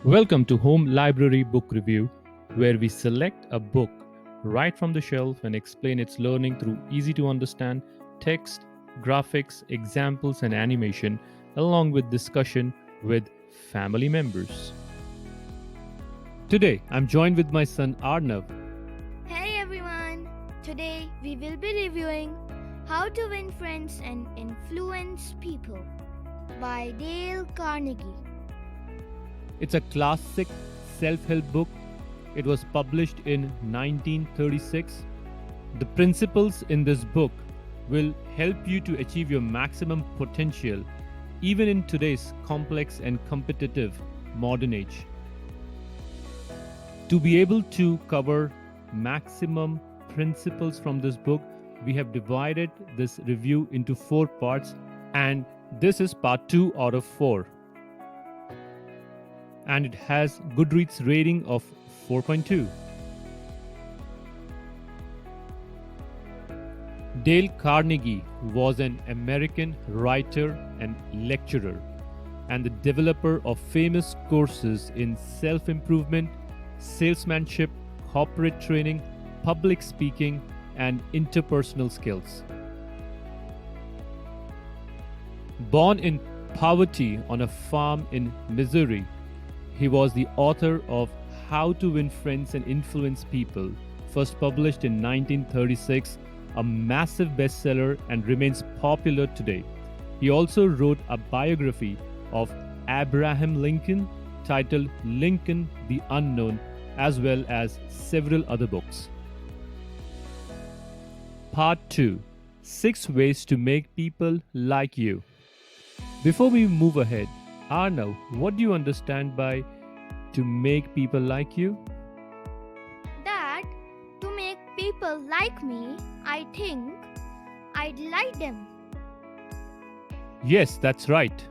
Welcome to Home Library Book Review, where we select a book right from the shelf and explain its learning through easy to understand text, graphics, examples, and animation, along with discussion with family members. Today, I'm joined with my son Arnav. Hey everyone! Today we will be reviewing How to Win Friends and Influence People by Dale Carnegie. It's a classic self help book. It was published in 1936. The principles in this book will help you to achieve your maximum potential, even in today's complex and competitive modern age. To be able to cover maximum principles from this book, we have divided this review into 4 parts, and this is part 2 out of 4. And it has Goodreads rating of 4.2. Dale Carnegie was an American writer and lecturer, and the developer of famous courses in self-improvement, salesmanship, corporate training, public speaking, and interpersonal skills. Born in poverty on a farm in Missouri, he was the author of How to Win Friends and Influence People, first published in 1936, a massive bestseller and remains popular today. He also wrote a biography of Abraham Lincoln titled Lincoln the Unknown, as well as several other books. Part 2: 6 Ways to Make People Like You. Before we move ahead, Arnav, what do you understand by to make people like you? That to make people like me, I think I'd like them. Yes, that's right.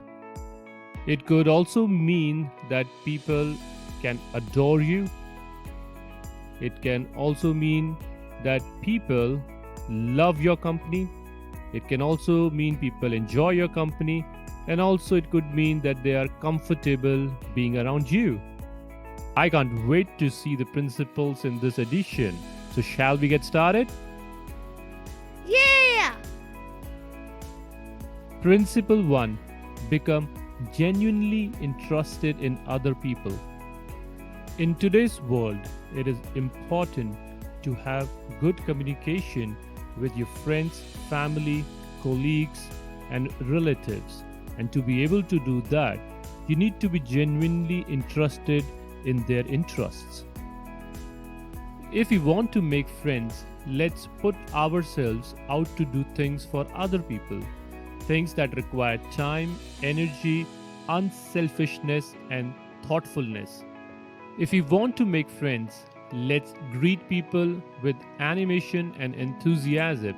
It could also mean that people can adore you. It can also mean that people love your company. It can also mean people enjoy your company. And also, it could mean that they are comfortable being around you. I can't wait to see the principles in this edition. So, shall we get started? Yeah! Principle 1: Become genuinely interested in other people. In today's world, it is important to have good communication with your friends, family, colleagues, and relatives. And to be able to do that, you need to be genuinely interested in their interests. If we want to make friends, let's put ourselves out to do things for other people. Things that require time, energy, unselfishness, and thoughtfulness. If we want to make friends, let's greet people with animation and enthusiasm.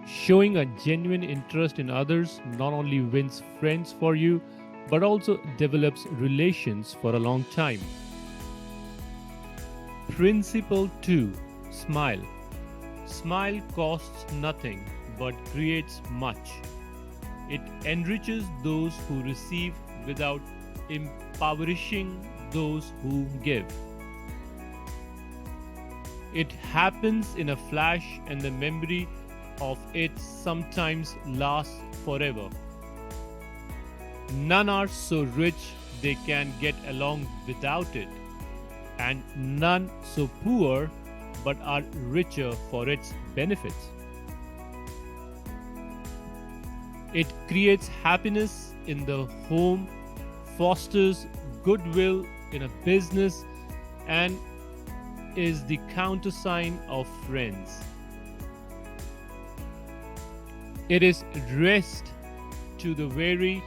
Showing a genuine interest in others not only wins friends for you, but also develops relations for a long time. Principle 2: Smile. Smile costs nothing but creates much. It enriches those who receive without impoverishing those who give. It happens in a flash, and the memory of it sometimes lasts forever. None are so rich they can get along without it, and none so poor but are richer for its benefits. It creates happiness in the home, fosters goodwill in a business, and is the countersign of friends. It is rest to the weary,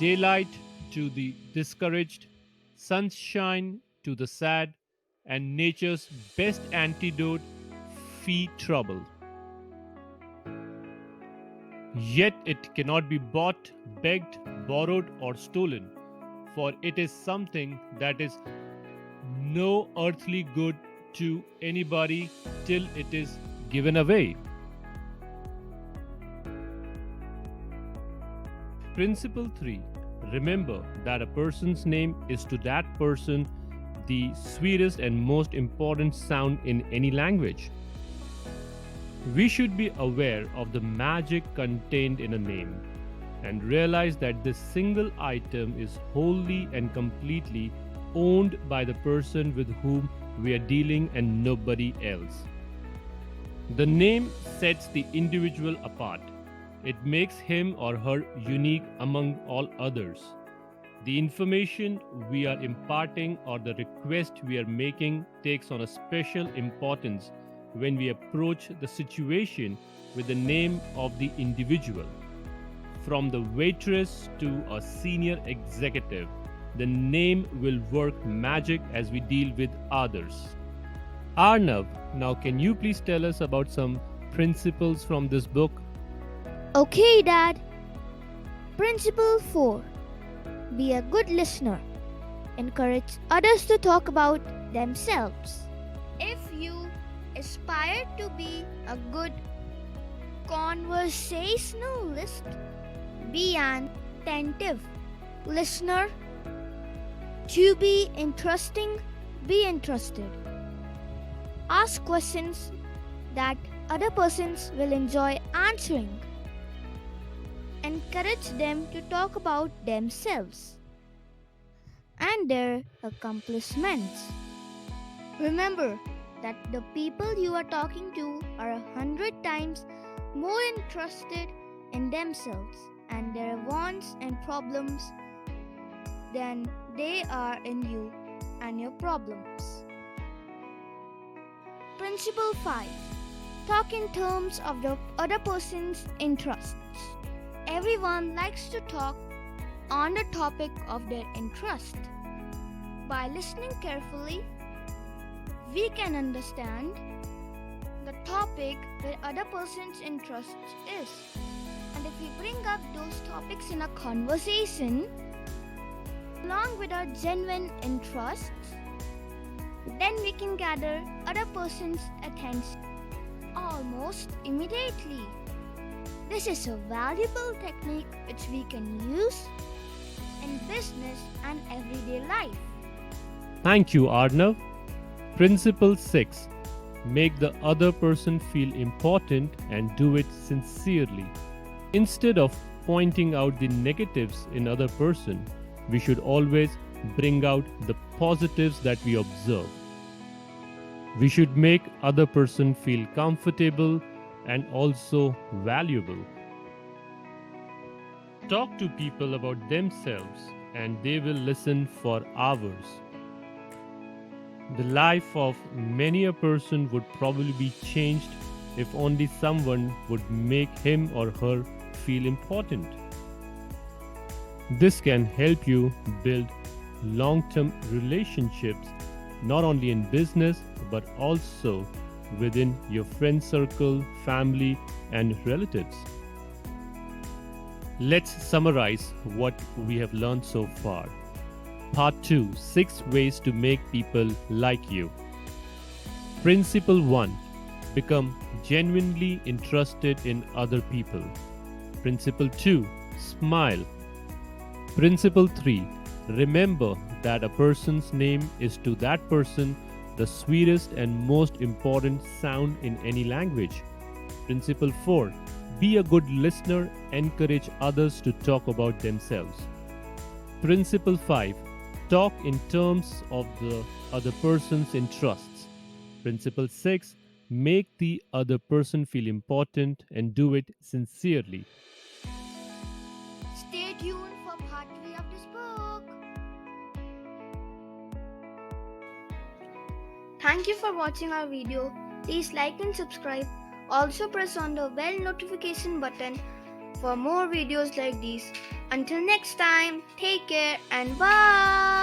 daylight to the discouraged, sunshine to the sad, and nature's best antidote, fee trouble. Yet it cannot be bought, begged, borrowed, or stolen, for it is something that is no earthly good to anybody till it is given away. Principle 3: Remember that a person's name is to that person the sweetest and most important sound in any language. We should be aware of the magic contained in a name and realize that this single item is wholly and completely owned by the person with whom we are dealing and nobody else. The name sets the individual apart. It makes him or her unique among all others. The information we are imparting or the request we are making takes on a special importance when we approach the situation with the name of the individual. From the waitress to a senior executive, the name will work magic as we deal with others. Arnav, now can you please tell us about some principles from this book? Okay, Dad. Principle 4. Be a good listener. Encourage others to talk about themselves. If you aspire to be a good conversationalist, be an attentive listener. To be interesting, be interested. Ask questions that other persons will enjoy answering. Encourage them to talk about themselves and their accomplishments. Remember that the people you are talking to are 100 times more interested in themselves and their wants and problems than they are in you and your problems. Principle 5. Talk in terms of the other person's interests. Everyone likes to talk on the topic of their interest. By listening carefully, we can understand the topic where other person's interest is. And if we bring up those topics in a conversation along with our genuine interests, then we can gather other person's attention almost immediately. This is a valuable technique which we can use in business and everyday life. Thank you, Arnav. Principle 6. Make the other person feel important and do it sincerely. Instead of pointing out the negatives in other person, we should always bring out the positives that we observe. We should make other person feel comfortable and also valuable. Talk to people about themselves and they will listen for hours. The life of many a person would probably be changed if only someone would make him or her feel important. This can help you build long-term relationships not only in business but also within your friend circle, family, and relatives. Let's summarize what we have learned so far. Part 2. 6 ways to make people like you. Principle 1. Become genuinely interested in other people. Principle 2. Smile. Principle 3. Remember that a person's name is to that person the sweetest and most important sound in any language. Principle 4. Be a good listener. Encourage others to talk about themselves. Principle 5. Talk in terms of the other person's interests. Principle 6. Make the other person feel important and do it sincerely. Stay tuned for part 3 of this book. Thank you for watching our video. Please like and subscribe. Also press on the bell notification button for more videos like these. Until next time, take care and bye.